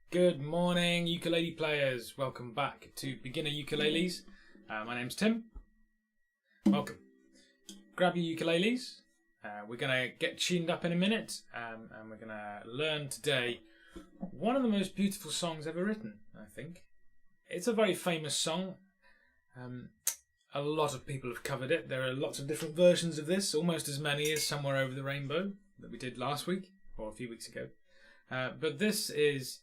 Good morning, ukulele players. Welcome back to Beginner Ukuleles. My name's Tim. Welcome. Grab your ukuleles. We're going to get tuned up in a minute, and we're going to learn today one of the most beautiful songs ever written, I think. It's a very famous song. A lot of people have covered it. There are lots of different versions of this, almost as many as Somewhere Over the Rainbow that we did last week, or a few weeks ago. But this is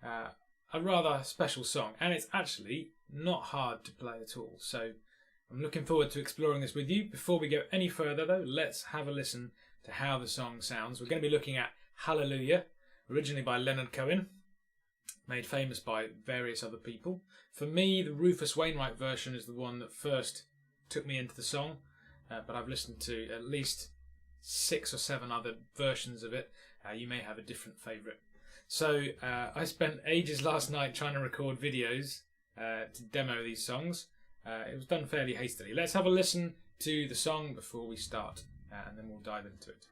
a rather special song, and it's actually not hard to play at all. So I'm looking forward to exploring this with you. Before we go any further though, let's have a listen to how the song sounds. We're going to be looking at Hallelujah, originally by Leonard Cohen, made famous by various other people. For me, the Rufus Wainwright version is the one that first took me into the song, but I've listened to at least 6 or 7 other versions of it. You may have a different favourite. So I spent ages last night trying to record videos to demo these songs. It was done fairly hastily. Let's have a listen to the song before we start, and then we'll dive into it.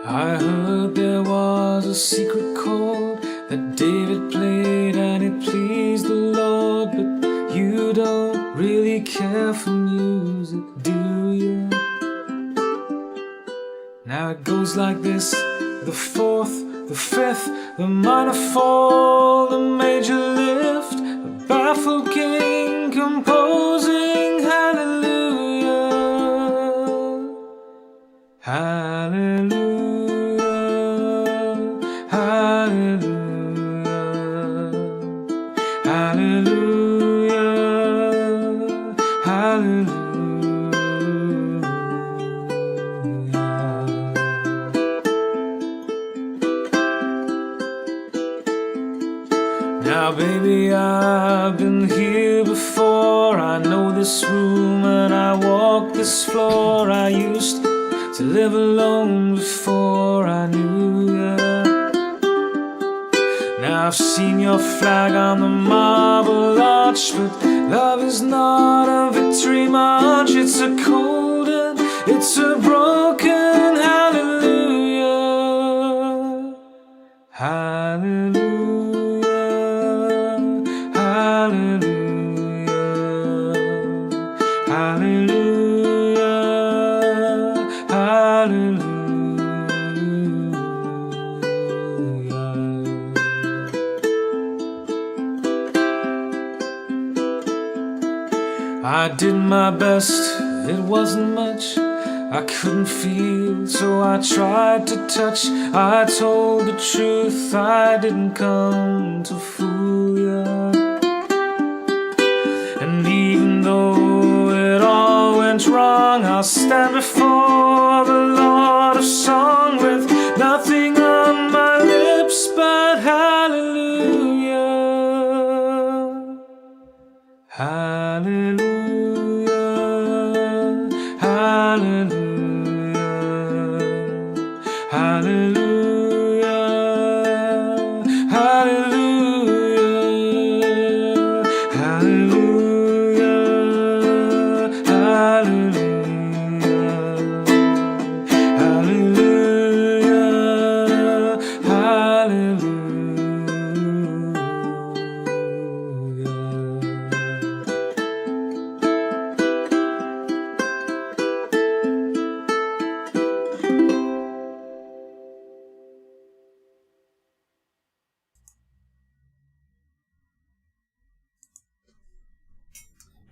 I heard there was a secret chord that David played and it pleased the Lord, but you don't really care for music, do you? Now it goes like this: the 4th, the 5th, the minor fall, the major lift, the baffled king composing hallelujah, hallelujah. Now baby, I've been here before. I know this room and I walk this floor. I used to live alone before I knew you. Now I've seen your flag on the marble arch, but love is not a victory march. It's a cold and it's a broken hallelujah, hallelujah. I did my best, it wasn't much. I couldn't feel, so I tried to touch. I told the truth, I didn't come to fool ya. And even though it all went wrong, I'll stand before the Lord of Song with nothing on my lips but hallelujah, hallelujah.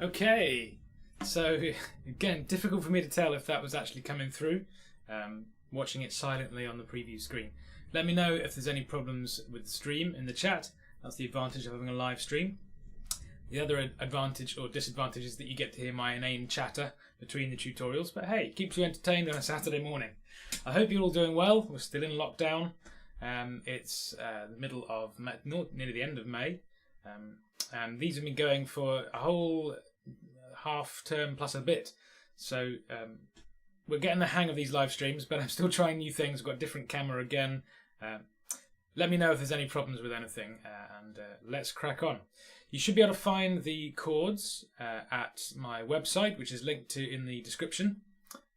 Okay, so again, difficult for me to tell if that was actually coming through, watching it silently on the preview screen. Let me know if there's any problems with the stream in the chat. That's the advantage of having a live stream. The other advantage or disadvantage is that you get to hear my inane chatter between the tutorials, but hey, it keeps you entertained on a Saturday morning. I hope you're all doing well. We're still in lockdown. It's the middle of May, nearly the end of May, and these have been going for a whole half term plus a bit. So we're getting the hang of these live streams, but I'm still trying new things. I've got a different camera again. let me know if there's any problems with anything, and let's crack on. You should be able to find the chords at my website, which is linked to in the description.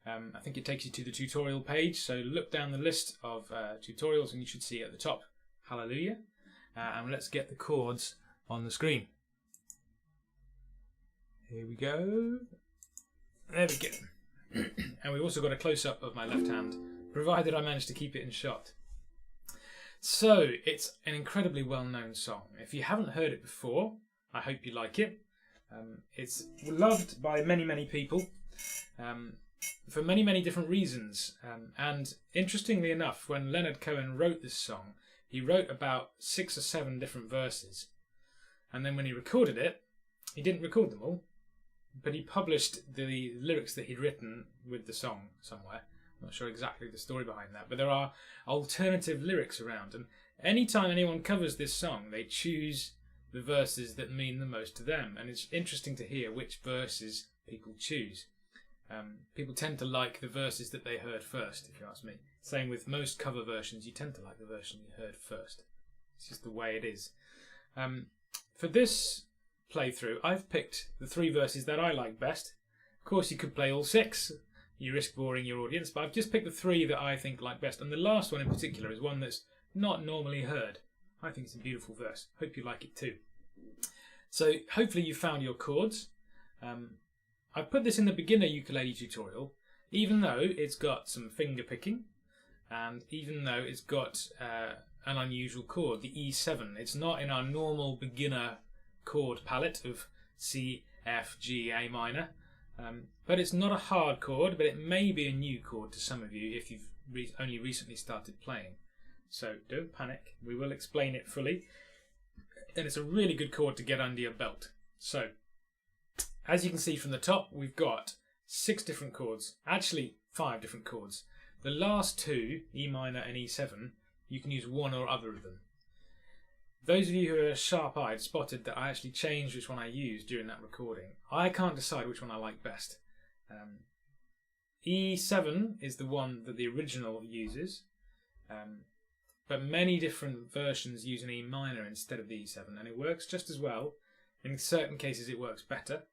I think it takes you to the tutorial page, so look down the list of tutorials and you should see at the top, hallelujah. And let's get the chords on the screen. Here we go. There we go. And we've also got a close-up of my left hand, provided I manage to keep it in shot. So, it's an incredibly well-known song. If you haven't heard it before, I hope you like it. It's loved by many, many people for many, many different reasons. And interestingly enough, when Leonard Cohen wrote this song, he wrote about 6 or 7 different verses. And then when he recorded it, he didn't record them all, but he published the lyrics that he'd written with the song somewhere. I'm not sure exactly the story behind that, but there are alternative lyrics around. And anytime anyone covers this song, they choose the verses that mean the most to them. And it's interesting to hear which verses people choose. People tend to like the verses that they heard first, if you ask me. Same with most cover versions, you tend to like the version you heard first. It's just the way it is. For this playthrough, I've picked the 3 verses that I like best. Of course, you could play all 6. You risk boring your audience, but I've just picked the 3 that I think like best. And the last one in particular is one that's not normally heard. I think it's a beautiful verse. Hope you like it too. So hopefully you found your chords. I've put this in the beginner ukulele tutorial, even though it's got some finger picking, and even though it's got an unusual chord, the E7. It's not in our normal beginner chord palette of C, F, G, A minor. But it's not a hard chord, but it may be a new chord to some of you if you've only recently started playing. So don't panic, we will explain it fully. And it's a really good chord to get under your belt. So, as you can see from the top, we've got 6 different chords, actually 5 different chords. The last 2, E minor and E7, you can use one or other of them. Those of you who are sharp-eyed spotted that I actually changed which one I used during that recording. I can't decide which one I like best. E7 is the one that the original uses, but many different versions use an E minor instead of the E7, and it works just as well. In certain cases it works better.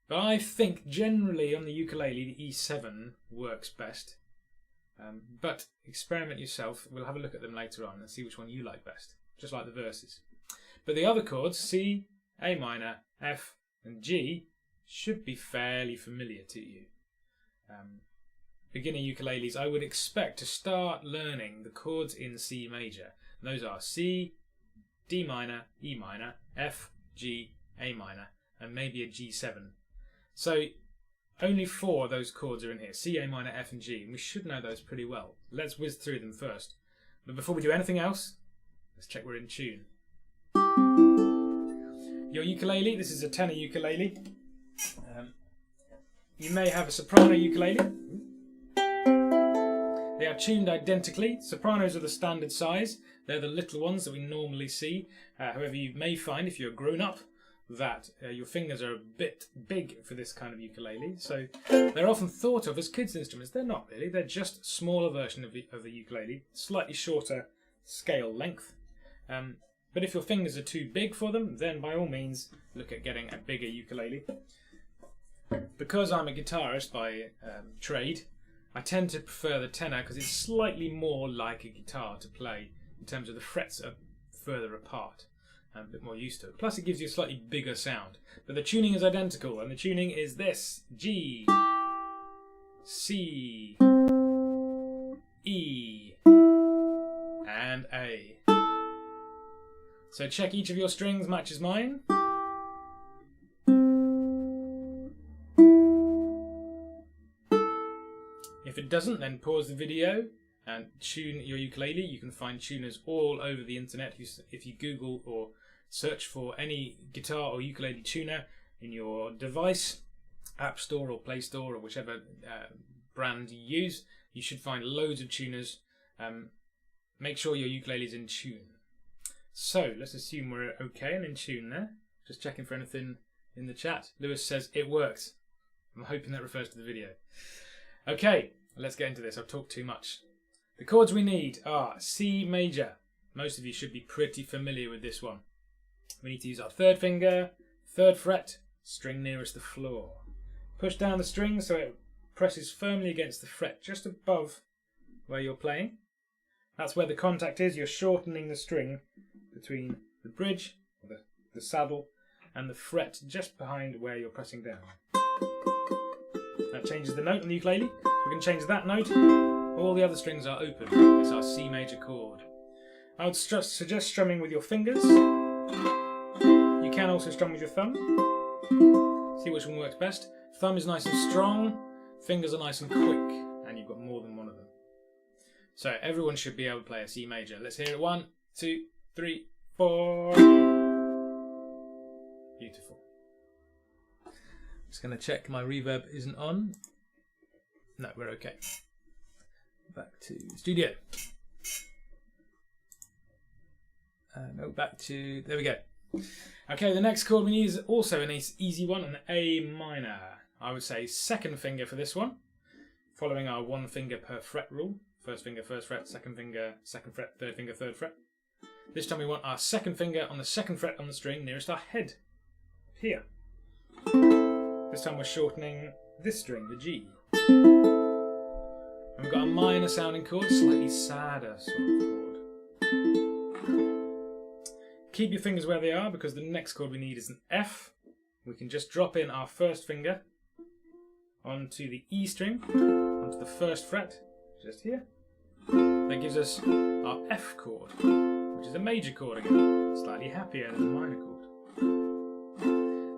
But I think generally on the ukulele the E7 works best. But experiment yourself. We'll have a look at them later on and see which one you like best. Just like the verses. But the other chords, C, A minor, F and G, should be fairly familiar to you. Beginner ukuleles, I would expect to start learning the chords in C major. And those are C, D minor, E minor, F, G, A minor, and maybe a G7. So only 4 of those chords are in here, C, A minor, F and G, and we should know those pretty well. Let's whiz through them first. But before we do anything else, let's check we're in tune. Your ukulele, this is a tenor ukulele. You may have a soprano ukulele. They are tuned identically. Sopranos are the standard size. They're the little ones that we normally see. However, you may find, if you're grown up, that your fingers are a bit big for this kind of ukulele. So they're often thought of as kids' instruments. They're not really. They're just a smaller version of the ukulele, slightly shorter scale length. But if your fingers are too big for them, then by all means look at getting a bigger ukulele. Because I'm a guitarist by trade, I tend to prefer the tenor because it's slightly more like a guitar to play in terms of the frets are further apart. I'm a bit more used to it. Plus it gives you a slightly bigger sound. But the tuning is identical, and the tuning is this: G, C, E, and A. So check each of your strings matches mine. If it doesn't, then pause the video and tune your ukulele. You can find tuners all over the internet. If you Google or search for any guitar or ukulele tuner in your device, App Store or Play Store or whichever brand you use, you should find loads of tuners. Make sure your ukulele is in tune. So let's assume we're okay and in tune there. Just checking for anything in the chat. Lewis says it worked. I'm hoping that refers to the video. Okay, let's get into this. I've talked too much. The chords we need are C major. most of you should be pretty familiar with this one. We need to use our third finger, 3rd fret, string nearest the floor. Push down the string so it presses firmly against the fret just above where you're playing. That's where the contact is. You're shortening the string between the bridge, or the saddle, and the fret just behind where you're pressing down. That changes the note on the ukulele. We can change that note. All the other strings are open. It's our C major chord. I would suggest strumming with your fingers. You can also strum with your thumb. See which one works best. Thumb is nice and strong, fingers are nice and quick, and you've got more than one of them. So everyone should be able to play a C major. Let's hear it. 1, 2, 3, 4. Beautiful. Just going to check my reverb isn't on. No, we're okay. Back to studio. No, back to... There we go. Okay, the next chord we need is also an easy one, an A minor. I would say 2nd finger for this one, following our 1 finger per fret rule. 1st finger, 1st fret, 2nd finger, 2nd fret, 3rd finger, 3rd fret. This time we want our 2nd finger on the 2nd fret on the string nearest our head, here. This time we're shortening this string, the G. And we've got a minor sounding chord, slightly sadder sort of chord. Keep your fingers where they are because the next chord we need is an F. We can just drop in our 1st finger onto the E string, onto the 1st fret, just here. That gives us our F chord, which is a major chord again, slightly happier than the minor chord.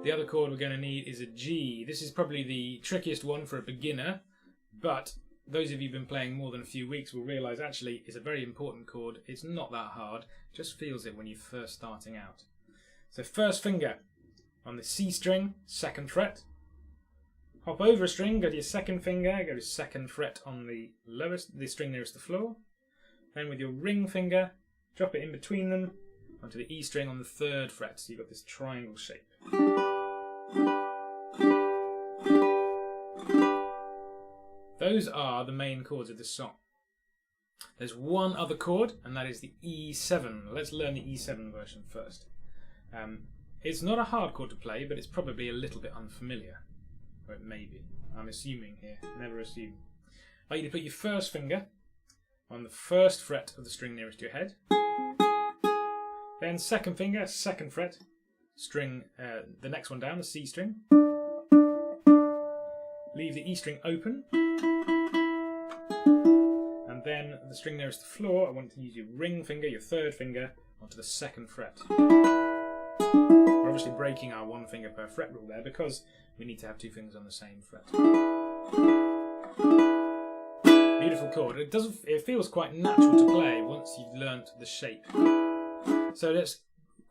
The other chord we're going to need is a G. This is probably the trickiest one for a beginner, but those of you who've been playing more than a few weeks will realise actually it's a very important chord. It's not that hard, just feels it when you're first starting out. So 1st finger on the C string, 2nd fret. Hop over a string, go to your 2nd finger, go to 2nd fret on the string nearest the floor. Then with your ring finger, drop it in between them onto the E string on the 3rd fret. So you've got this triangle shape. Those are the main chords of this song. There's one other chord, and that is the E7. Let's learn the E7 version first. It's not a hard chord to play, but it's probably a little bit unfamiliar. Or it may be. I'm assuming here. Never assume. I'd like you to put your 1st finger on the 1st fret of the string nearest your head. Then 2nd finger, 2nd fret, string, the next one down, the C string. Leave the E string open. And then the string nearest the floor, I want to use your ring finger, your 3rd finger, onto the 2nd fret. We're obviously breaking our 1 finger per fret rule there because we need to have 2 fingers on the same fret. Beautiful chord. It feels quite natural to play once you've learnt the shape. So let's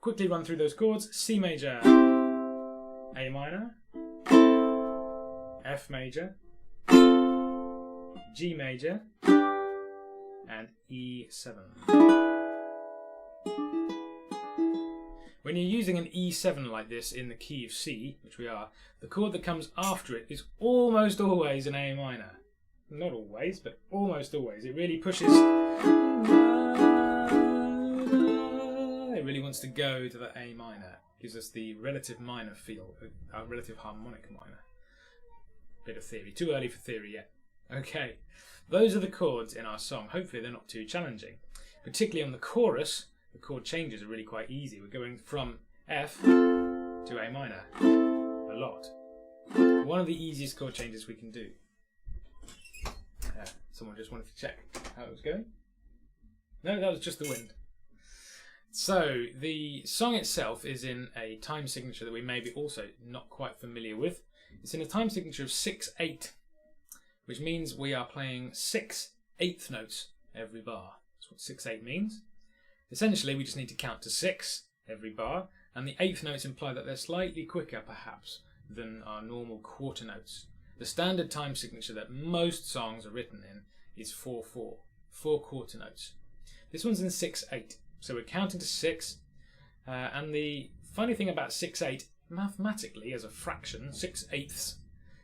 quickly run through those chords. C major, A minor, F major, G major, and E7. When you're using an E7 like this in the key of C, which we are, the chord that comes after it is almost always an A minor. Not always, but almost always. It really pushes... It really wants to go to the A minor. Gives us the relative minor feel, a relative harmonic minor. Bit of theory. Too early for theory yet. Okay, those are the chords in our song. Hopefully they're not too challenging. Particularly on the chorus, the chord changes are really quite easy. We're going from F to A minor a lot. One of the easiest chord changes we can do. Someone just wanted to check how it was going. No, that was just the wind. So the song itself is in a time signature that we may be also not quite familiar with. It's in a time signature of 6/8, which means we are playing 6 eighth notes every bar. That's what 6/8 means. Essentially, we just need to count to 6 every bar, and the eighth notes imply that they're slightly quicker, perhaps, than our normal quarter notes. The standard time signature that most songs are written in is 4/4, 4 quarter notes. This one's in 6/8, so we're counting to 6, and the funny thing about 6/8, mathematically as a fraction, 6/8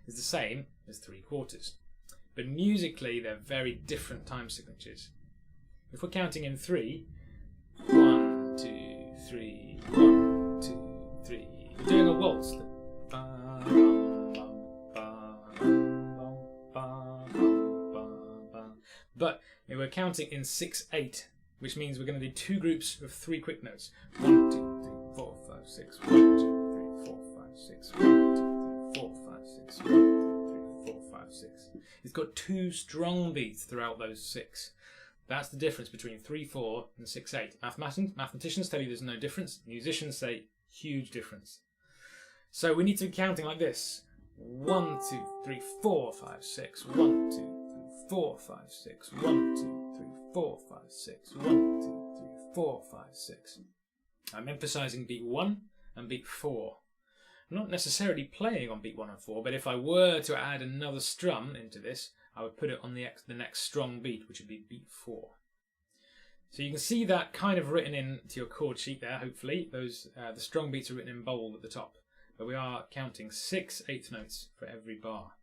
is the same as 3/4. But musically, they're very different time signatures. If we're counting in 3, 3. 1, 2, 3. We're doing a waltz. But we're counting in 6/8, which means we're going to do 2 groups of 3 quick notes. 1, 2, 3, 4, 5, 6. 1, 2, 3, 4, 5, 6. 1, 2, 3, 4, 5, 6. 1, 2, 3, 4, 5, 6. It's got 2 strong beats throughout those 6. That's the difference between 3/4 and 6/8. Mathematicians tell you there's no difference. Musicians say huge difference. So we need to be counting like this. 1, 2, 3, 4, 5, 6. 1, 2, 3, 4, 5, 6. 1, 2, 3, 4, 5, 6. 1, 2, 3, 4, 5, 6. I'm emphasizing beat 1 and beat 4. I'm not necessarily playing on beat 1 and 4, but if I were to add another strum into this, I would put it on the next strong beat, which would be beat 4. So you can see that kind of written into your chord sheet there, hopefully. Those the strong beats are written in bold at the top. But we are counting 6 eighth notes for every bar.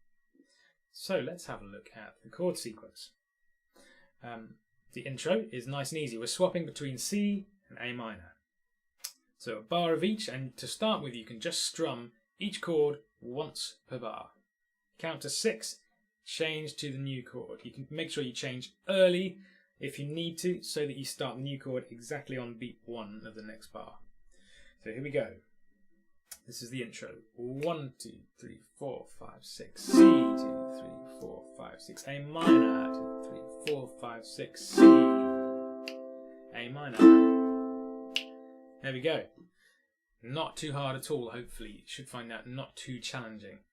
So let's have a look at the chord sequence. The intro is nice and easy. We're swapping between C and A minor. So a bar of each, and to start with you can just strum each chord once per bar. Count to 6, change to the new chord. You can make sure you change early if you need to, so that you start the new chord exactly on beat 1 of the next bar. So here we go. This is the intro. 1, 2, 3, 4, 5, 6. C, 2, 3, 4, 5, 6. A minor. 2, 3, 4, 5, 6. C. A minor. There we go. Not too hard at all, hopefully. You should find that not too challenging.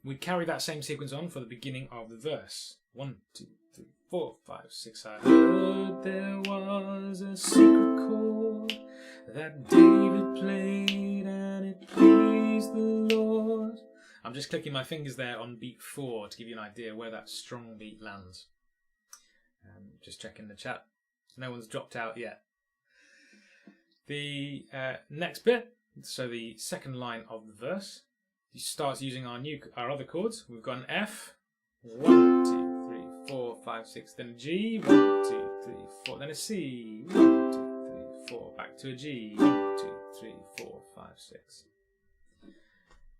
We carry that same sequence on for the beginning of the verse. 1, 2, 3, 4, 5, 6. I heard there was a secret chord that David played and it pleased the Lord. I'm just clicking my fingers there on beat 4 to give you an idea where that strong beat lands. Just checking the chat. No one's dropped out yet. The next bit, so the second line of the verse, he starts using our other chords. We've got an F, 1, 2, 3, 4, 5, 6, then a G, 1, 2, 3, 4, then a C, 1, 2, 3, 4, back to a G, 1, 2, 3, 4, 5, 6.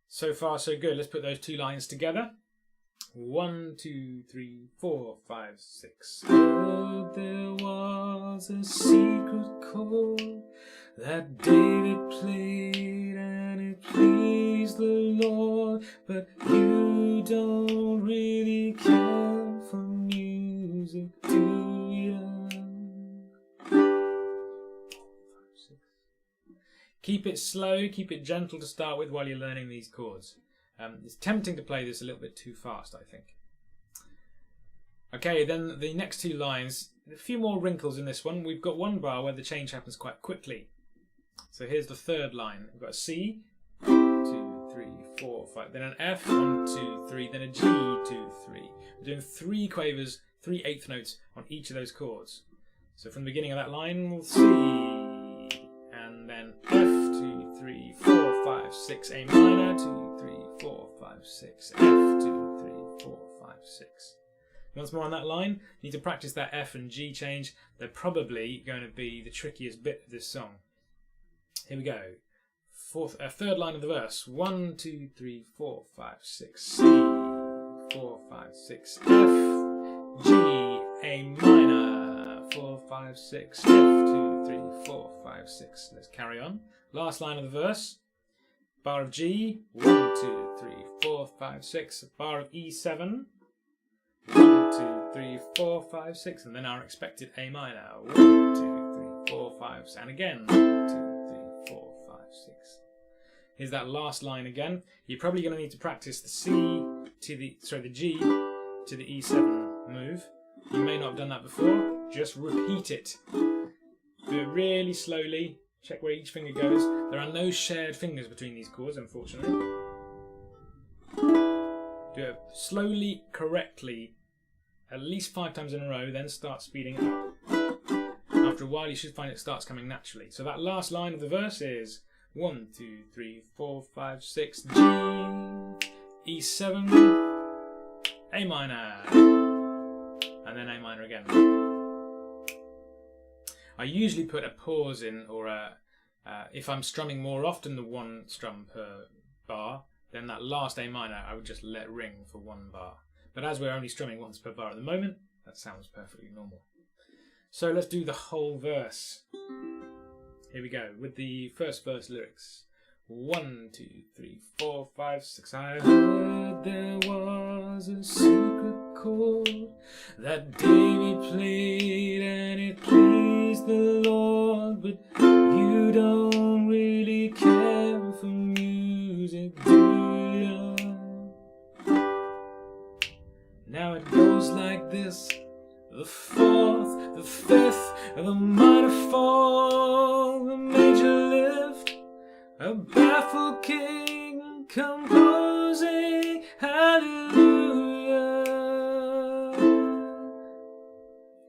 So far so good. Let's put those 2 lines together. 1, 2, 3, 4, 5, 6. Oh, there was a secret chord that David played and it pleased the Lord, but you don't really care for music, do you? 5, 6. Keep it slow, keep it gentle to start with while you're learning these chords. It's tempting to play this a little bit too fast, I think. Okay, then the next 2 lines, a few more wrinkles in this one. We've got one bar where the change happens quite quickly. So here's the 3rd line. We've got a C, 2, 3, 4, 5, then an F, 1, 2, 3, then a G, 2, 3. We're doing 3 quavers, 3 eighth notes on each of those chords. So from the beginning of that line, we'll C, and then F, 2, 3, 4, 5, 6, A minor, 2, 3, 4, 5, 6, F, 2, 3, 4, 5, 6. Once more on that line, you need to practice that F and G change. They're probably going to be the trickiest bit of this song. Here we go. 3rd line of the verse. 1, 2, 3, 4, 5, 6. C, 4, 5, 6. F, G, A minor. 4, 5, 6. F, 2, 3, 4, 5, 6. Let's carry on. Last line of the verse. Bar of G. 1, 2, 3, 4, 5, 6. Bar of E7. 1, 2, 3, 4, 5, 6. And then our expected A minor. 1, 2, 3, 4, 5. And again. 1, 2, 3, 4, 5, 6. Here's that last line again. You're probably going to need to practice the C to the G to the E7 move. You may not have done that before. Just repeat it. Do it really slowly. Check where each finger goes. There are no shared fingers between these chords, unfortunately. Do it slowly, correctly, at least 5 times in a row, then start speeding up. After a while, you should find it starts coming naturally. So that last line of the verse is 1, 2, 3, 4, 5, 6, G, E7, A minor, and then A minor again. I usually put a pause in or a If I'm strumming more often than one strum per bar, then that last A minor I would just let ring for one bar. But as we're only strumming once per bar at the moment, that sounds perfectly normal. So let's do the whole verse. Here we go with the first verse lyrics. 1, 2, 3, 4, 5, 6. I heard there was a secret chord that David played and it pleased the Lord, but you don't really care for music, do you? Now it goes like this: the fourth, the fifth, the minor fall, the major lift, a baffled king composing hallelujah.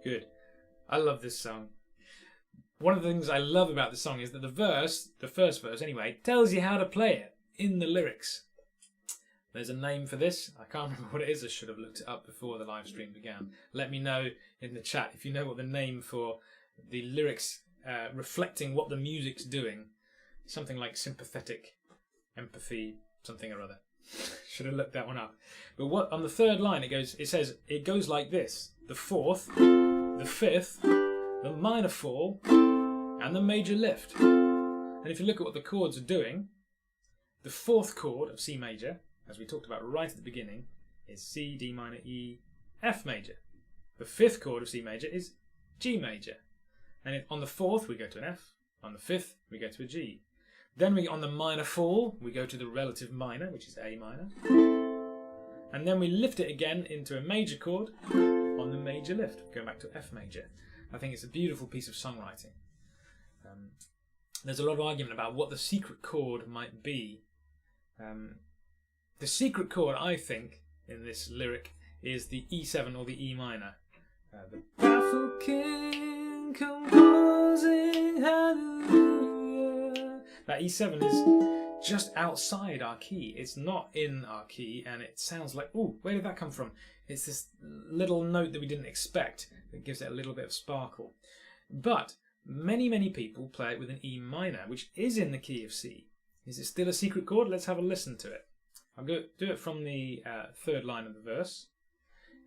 Good. I love this song. One of the things I love about the song is that the verse, the first verse anyway, tells you how to play it in the lyrics. There's a name for this. I can't remember what it is. I should have looked it up before the live stream began. Let me know in the chat if you know what the name for the lyrics reflecting what the music's doing. Something like sympathetic, empathy, something or other. Should have looked that one up. But what on the third line it says it goes like this: the fourth, the fifth, the minor fall, and the major lift. And if you look at what the chords are doing, the fourth chord of C major, as we talked about right at the beginning, is C, D minor, E, F major. The fifth chord of C major is G major. And on the fourth we go to an F. On the fifth we go to a G. Then on the minor fall we go to the relative minor, which is A minor. And then we lift it again into a major chord on the major lift, going back to F major. I think it's a beautiful piece of songwriting. There's a lot of argument about what the secret chord might be. The secret chord, I think, in this lyric is the E7 or the E minor. The baffled king composing hallelujah. That E7 is just outside our key. It's not in our key, and it sounds like, ooh, where did that come from? It's this little note that we didn't expect that gives it a little bit of sparkle. But many people play it with an E minor, which is in the key of C. Is it still a secret chord? Let's have a listen to it. I'm going to do it from the third line of the verse.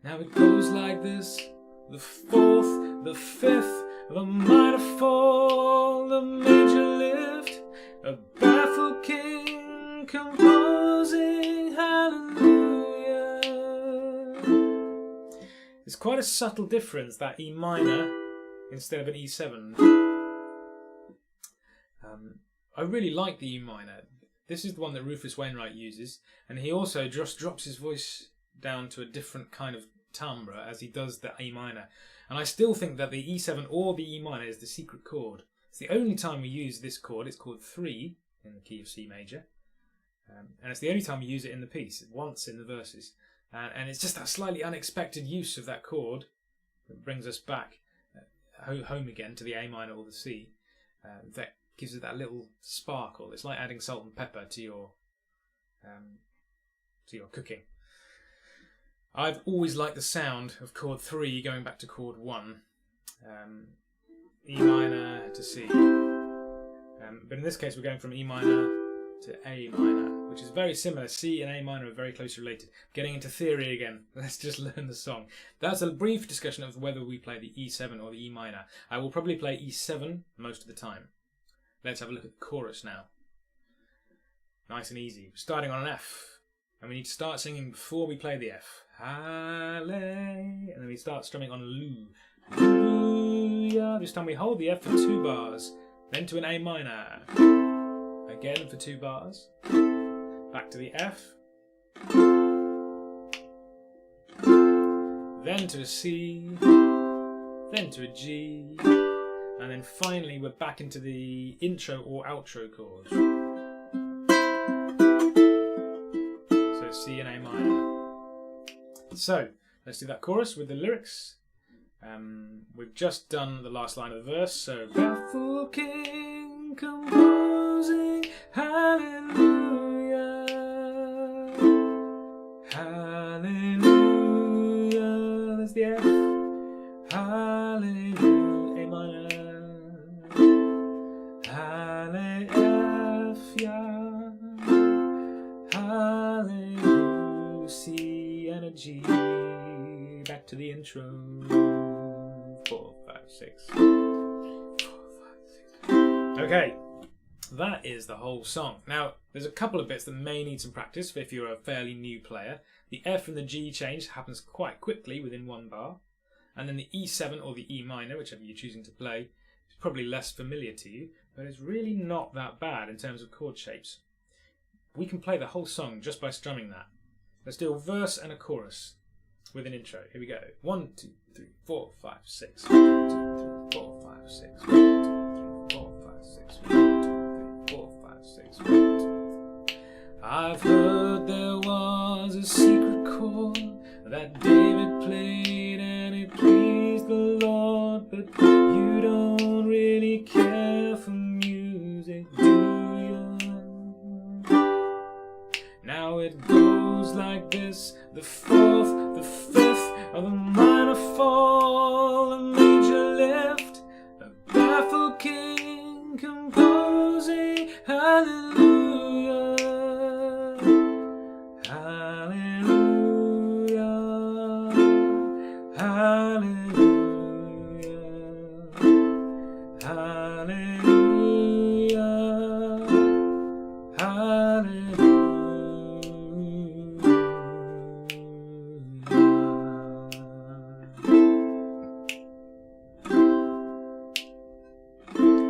Now it goes like this: the fourth, the fifth, the minor fall, the major lift, a baffled king composing hallelujah. It's quite a subtle difference, that E minor instead of an E7. I really like the E minor. This is the one that Rufus Wainwright uses, and he also just drops his voice down to a different kind of timbre as he does the A minor. And I still think that the E7 or the E minor is the secret chord. It's the only time we use this chord. It's chord 3 in the key of C major. And it's the only time we use it in the piece, once in the verses. And it's just that slightly unexpected use of that chord that brings us back home again to the A minor or the C. That gives it that little sparkle. It's like adding salt and pepper to your cooking. I've always liked the sound of chord 3 going back to chord 1, E minor to C. But in this case we're going from E minor to A minor, which is very similar. C and A minor are very closely related. Getting into theory again, let's just learn the song. That's a brief discussion of whether we play the E7 or the E minor. I will probably play E7 most of the time. Let's have a look at the chorus now. Nice and easy. We're starting on an F, and we need to start singing before we play the F. Hallelujah. And then we start strumming on Lu. Hallelujah. This time we hold the F for 2 bars, then to an A minor. Again for 2 bars. Back to the F. Then to a C. Then to a G. And then finally we're back into the intro or outro chords. So C and A minor. So let's do that chorus with the lyrics. We've just done the last line of the verse. So baffled king composing hallelujah. Hallelujah. That's the F. Hallelujah. A minor. Hallelujah. Hallelujah, C and a G. Back to the intro. 4, 5, 6. 4, 5, 6. Okay, that is the whole song. Now, there's a couple of bits that may need some practice if you're a fairly new player. The F and the G change happens quite quickly within one bar. And then the E7 or the E minor, whichever you're choosing to play, is probably less familiar to you, but it's really not that bad in terms of chord shapes. We can play the whole song just by strumming that. Let's do a verse and a chorus with an intro. Here we go. 1, 2, 3, 4, 5, 6. 1, 2, 3, 4, 5, 6. 1, 2, 3, 4, 5, 6. 1, 2, 3, 4, 5, 6. 1, 2, 3. I've heard there was a secret chord that David played and it pleased the Lord, but you don't really care for music, do you? Now it goes like this: the fourth, the fifth, of the minor fall, a major lift, a baffled king composing hallelujah, hallelujah, hallelujah, hallelujah, hallelujah.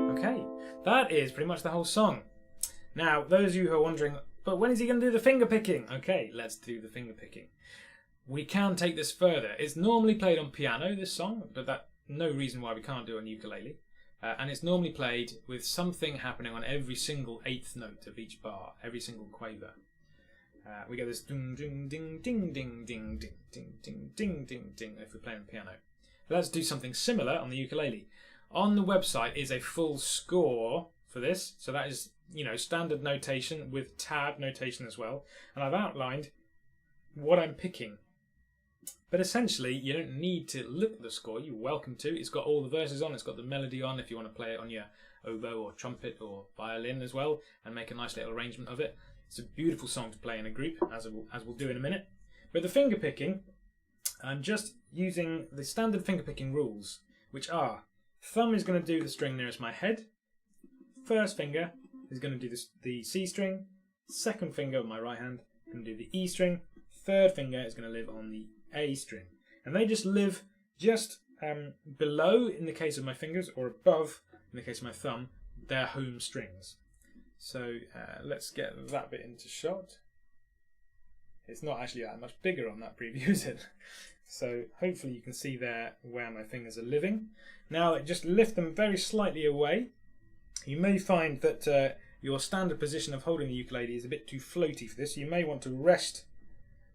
Okay, that is pretty much the whole song. Now, those of you who are wondering, but when is he going to do the finger picking? Okay, let's do the finger picking. We can take this further. It's normally played on piano, this song, but that's no reason why we can't do it on ukulele. And it's normally played with something happening on every single eighth note of each bar, every single quaver. We get this ding ding ding ding ding ding ding ding ding ding ding ding if we're playing the piano. But let's do something similar on the ukulele. On the website is a full score for this, so that is, you know, standard notation with tab notation as well. And I've outlined what I'm picking. But essentially, you don't need to look at the score. You're welcome to. It's got all the verses on. It's got the melody on if you want to play it on your oboe or trumpet or violin as well and make a nice little arrangement of it. It's a beautiful song to play in a group, as we'll do in a minute. But the finger picking, I'm just using the standard finger picking rules, which are: thumb is going to do the string nearest my head. First finger is going to do the C string. Second finger of my right hand is going to do the E string. Third finger is going to live on the A string. And they just live just below, in the case of my fingers, or above, in the case of my thumb, their home strings. So let's get that bit into shot. It's not actually that much bigger on that preview, is it? So hopefully you can see there where my fingers are living. Now just lift them very slightly away. You may find that your standard position of holding the ukulele is a bit too floaty for this. You may want to rest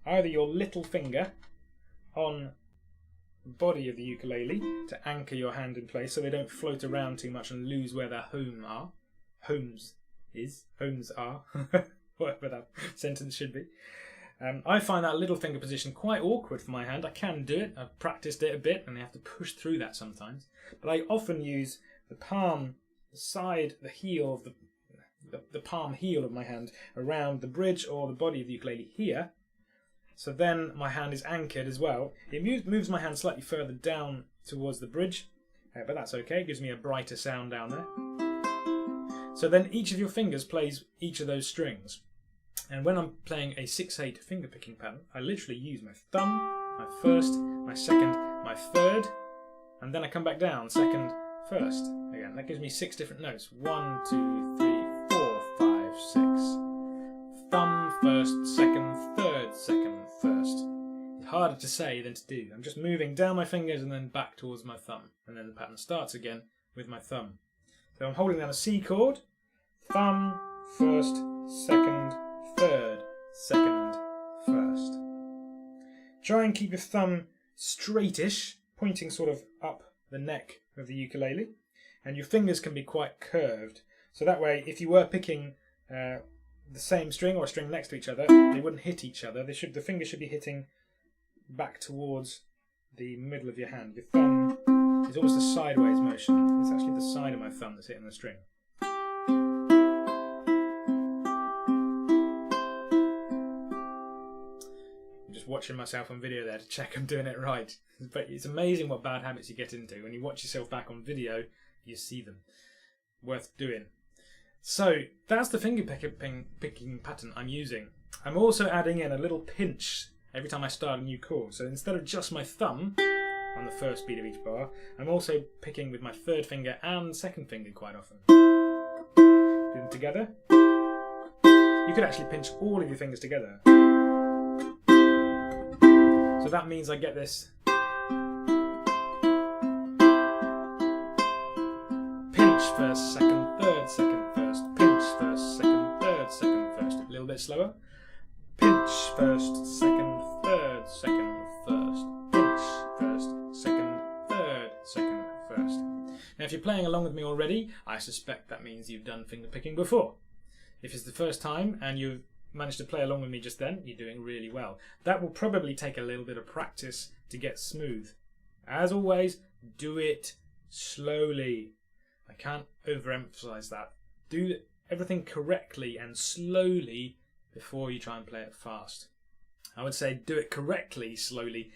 either your little finger on the body of the ukulele to anchor your hand in place so they don't float around too much and lose where their homes are. Whatever that sentence should be. I find that little finger position quite awkward for my hand. I can do it. I've practiced it a bit and I have to push through that sometimes. But I often use the palm, the side, the heel of the palm heel of my hand around the bridge or the body of the ukulele here. So then my hand is anchored as well. It moves my hand slightly further down towards the bridge, but that's okay. It gives me a brighter sound down there. So then each of your fingers plays each of those strings. And when I'm playing a 6/8 finger picking pattern, I literally use my thumb, my first, my second, my third, and then I come back down, second, first. Again, that gives me 6 different notes. 1, 2, 3, 4, 5, 6. Thumb, first, second, third, second, first. It's harder to say than to do. I'm just moving down my fingers and then back towards my thumb. And then the pattern starts again with my thumb. So I'm holding down a C chord. Thumb, first, second, third, second, first. Try and keep your thumb straightish, pointing sort of up the neck of the ukulele. And your fingers can be quite curved. So that way, if you were picking the same string or a string next to each other, they wouldn't hit each other. The fingers should be hitting back towards the middle of your hand. Your thumb is almost a sideways motion. It's actually the side of my thumb that's hitting the string. So I'm just watching myself on video there to check I'm doing it right. But it's amazing what bad habits you get into. When you watch yourself back on video, you see them. Worth doing. So that's the finger picking pattern I'm using. I'm also adding in a little pinch every time I start a new chord. So instead of just my thumb on the first beat of each bar, I'm also picking with my third finger and second finger quite often. Do them together. You could actually pinch all of your fingers together. So that means I get this pinch first, second, third, second, first, pinch first, second, third, second, first. A little bit slower. Pinch first, second, third, second, first. Pinch first, second, third, second, first. Now if you're playing along with me already, I suspect that means you've done finger picking before. If it's the first time and you've managed to play along with me just then, you're doing really well. That will probably take a little bit of practice to get smooth. As always, do it slowly. I can't overemphasize that. Do everything correctly and slowly before you try and play it fast. I would say do it correctly, slowly,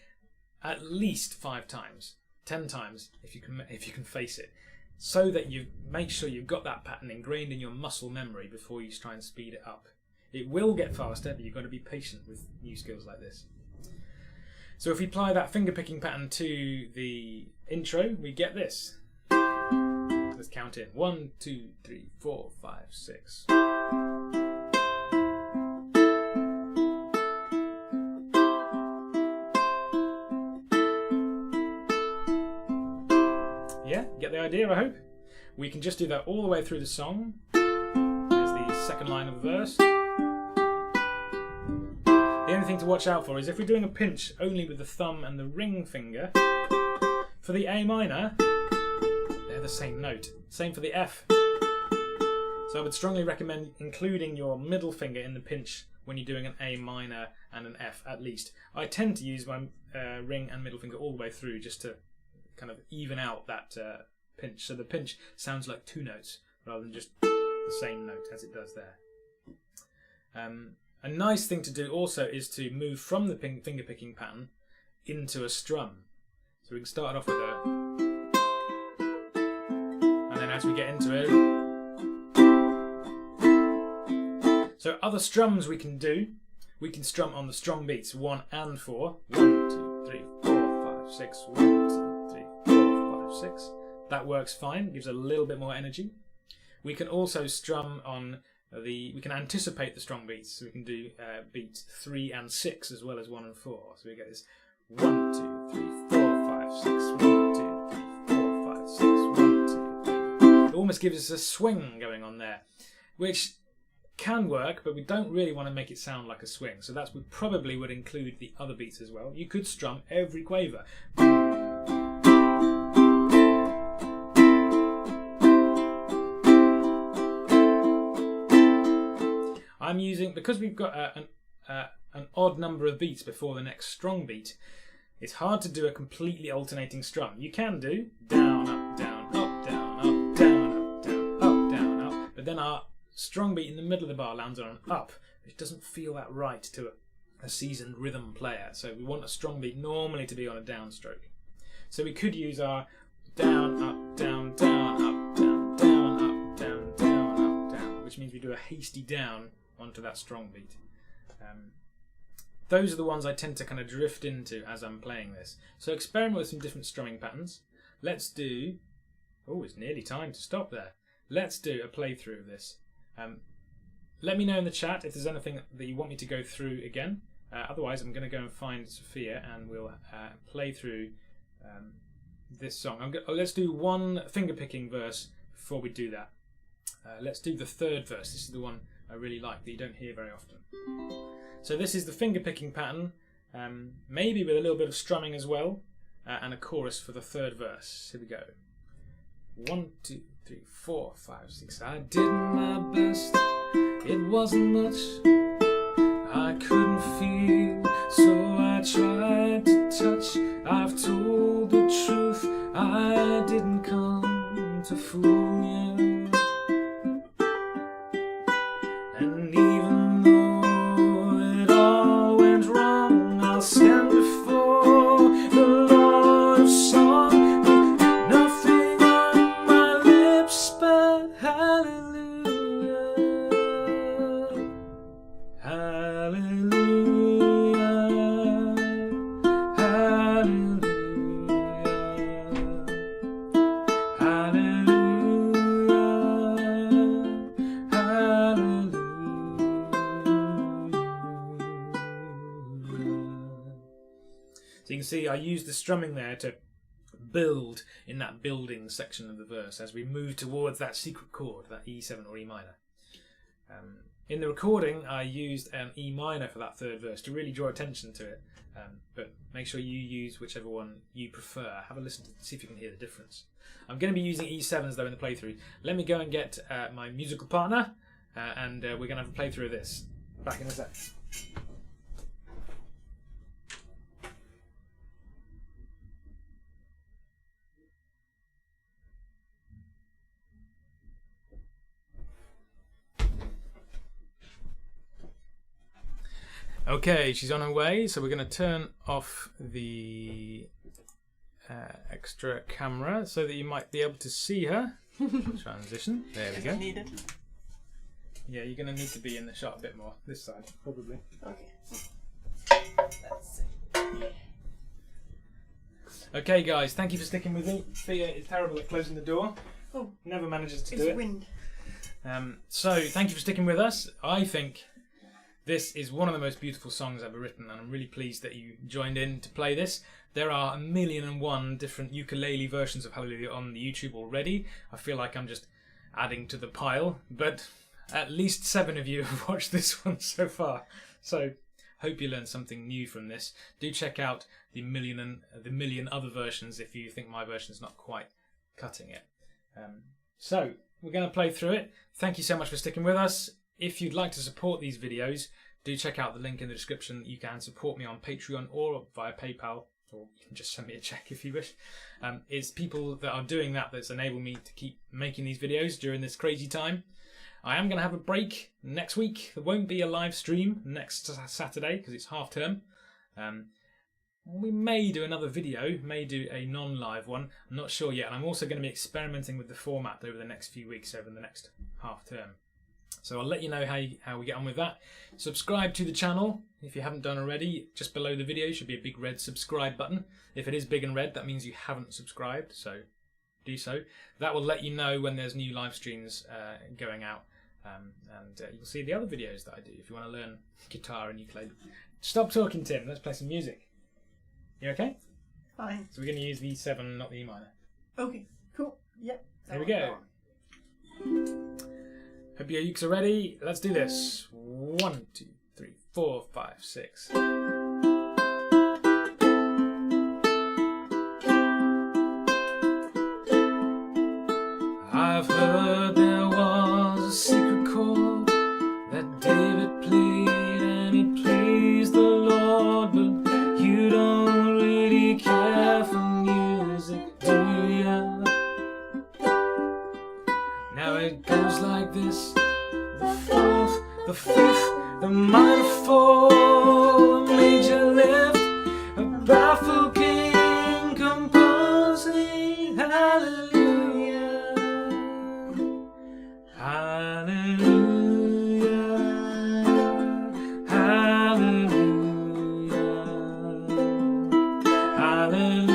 at least 5 times, 10 times if you can face it, so that you make sure you've got that pattern ingrained in your muscle memory before you try and speed it up. It will get faster, but you've got to be patient with new skills like this. So if we apply that finger picking pattern to the intro, we get this. Let's count in. 1, 2, 3, 4, 5, 6. Yeah, get the idea, I hope. We can just do that all the way through the song. There's the second line of the verse. The only thing to watch out for is if we're doing a pinch only with the thumb and the ring finger, for the A minor, they're the same note. Same for the F. So I would strongly recommend including your middle finger in the pinch when you're doing an A minor and an F at least. I tend to use my ring and middle finger all the way through just to kind of even out that pinch. So the pinch sounds like 2 notes rather than just the same note as it does there. A nice thing to do also is to move from the finger picking pattern into a strum. So we can start off with a, and then as we get into it, so other strums we can do, we can strum on the strong beats 1 and 4. 1, 2, 3, 4, 5, 6. 1, 2, 3, 4, 5, 6. That works fine, gives a little bit more energy. We can also strum on we can anticipate the strong beats, so we can do beats 3 and 6 as well as 1 and 4. So we get this 1, 2, 3, 4, 5, 6, 1, 2, 3, 4, 5, 6, 1, 2, 3. It almost gives us a swing going on there, which can work, but we don't really want to make it sound like a swing. So we probably would include the other beats as well. You could strum every quaver. I'm using, because we've got an odd number of beats before the next strong beat, it's hard to do a completely alternating strum. You can do down, up, down, up, down, up, down, up, down, up, down, up, but then our strong beat in the middle of the bar lands on an up, which doesn't feel that right to a seasoned rhythm player. So we want a strong beat normally to be on a downstroke. So we could use our down, up, down, down, up, down, down, up, down, down, up, down, which means we do a hasty down onto that strong beat. Those are the ones I tend to kind of drift into as I'm playing this. So experiment with some different strumming patterns. Let's do, oh, it's nearly time to stop there. Let's do a playthrough of this. Let me know in the chat if there's anything that you want me to go through again. Otherwise, I'm going to go and find Sophia and we'll play through this song. Let's do one finger picking verse before we do that. Let's do the third verse. This is the one I really like that you don't hear very often. So this is the finger picking pattern, maybe with a little bit of strumming as well, and a chorus for the third verse. Here we go. 1, 2, 3, 4, 5, 6. I did my best, it wasn't much, I couldn't feel, so I tried to touch. I've told the truth, I didn't come to fool you. And even though it all went wrong, I'll So you can see I used the strumming there to build in that building section of the verse as we move towards that secret chord, that E7 or E minor. In the recording, I used an E minor for that third verse to really draw attention to it. But make sure you use whichever one you prefer. Have a listen to see if you can hear the difference. I'm going to be using E7s though in the playthrough. Let me go and get my musical partner, and we're going to have a playthrough of this. Back in a sec. Okay, she's on her way, so we're going to turn off the extra camera so that you might be able to see her. Transition. There we go. Needed. Yeah, you're going to need to be in the shot a bit more. This side, probably. Okay. Let's see. Okay, guys, thank you for sticking with me. Thea is terrible at closing the door. Oh, never manages to do it's it. wind. So, thank you for sticking with us. I think this is one of the most beautiful songs ever written, and I'm really pleased that you joined in to play this. There are 1,000,001 different ukulele versions of Hallelujah on the YouTube already. I feel like I'm just adding to the pile, but at least 7 of you have watched this one so far. So, hope you learned something new from this. Do check out the million other versions if you think my version's not quite cutting it. So, we're going to play through it. Thank you so much for sticking with us. If you'd like to support these videos, do check out the link in the description. You can support me on Patreon or via PayPal, or you can just send me a check if you wish. It's people that are doing that that's enabled me to keep making these videos during this crazy time. I am going to have a break next week. There won't be a live stream next Saturday because it's half term. We may do another video, may do a non-live one. I'm not sure yet. And I'm also going to be experimenting with the format over the next few weeks, over the next half term. So I'll let you know how we get on with that. Subscribe to the channel if you haven't done already. Just below the video should be a big red subscribe button. If it is big and red, that means you haven't subscribed, so do so. That will let you know when there's new live streams going out. And you'll see the other videos that I do if you want to learn guitar and ukulele. Stop talking, Tim. Let's play some music. You okay? Fine. So we're going to use the E7, not the E minor. Okay, cool. Yep. Here we go. Hope your ukes are ready. Let's do this. 1, 2, 3, 4, 5, 6. I've heard there was a secret chord that David played and it pleased the Lord, but you don't really care for music, do ya? Now it goes like this: the fourth, the fifth, the minor fall, the major lift, a baffled king composing hallelujah, hallelujah, hallelujah, hallelujah, hallelujah.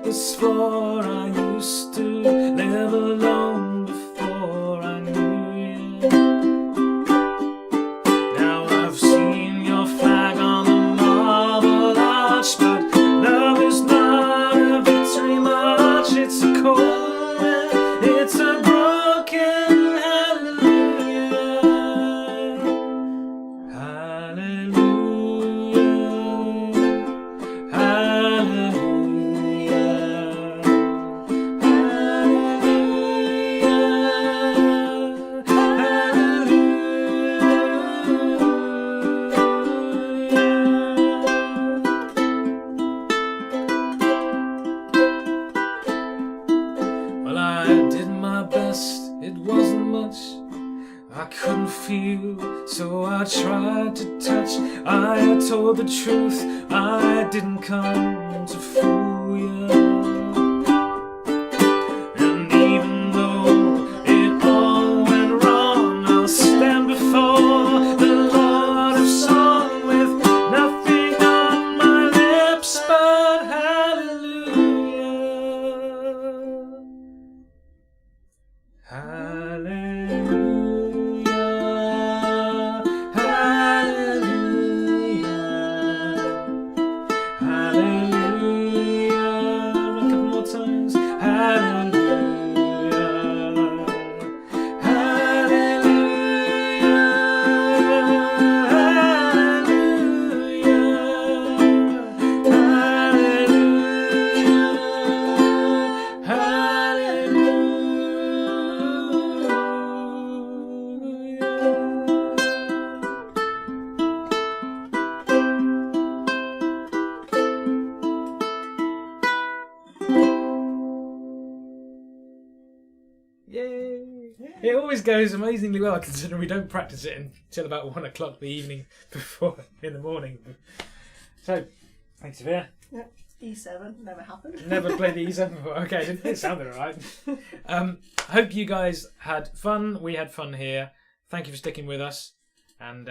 This floor, I used to live alone before I knew you. Now I've seen your flag on the marble arch, but love is not a victory march. It's a cold wind, it's a broken hallelujah, hallelujah, hallelujah. So I tried to touch, I told the truth, I didn't come to fool you. And even though it all went wrong, I'll stand before Yay! It always goes amazingly well, considering we don't practice it until about 1 o'clock the evening before in the morning. So, thanks, Sophia. Yeah. E7 never happened. Never played the E7 before. Okay, it sounded alright. Hope you guys had fun. We had fun here. Thank you for sticking with us, and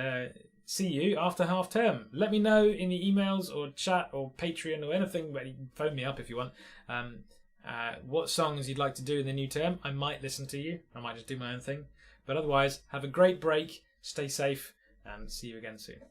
see you after half term. Let me know in the emails or chat or Patreon or anything. But you can phone me up if you want. What songs you'd like to do in the new term. I might listen to you. I might just do my own thing. But otherwise, have a great break. Stay safe, and see you again soon.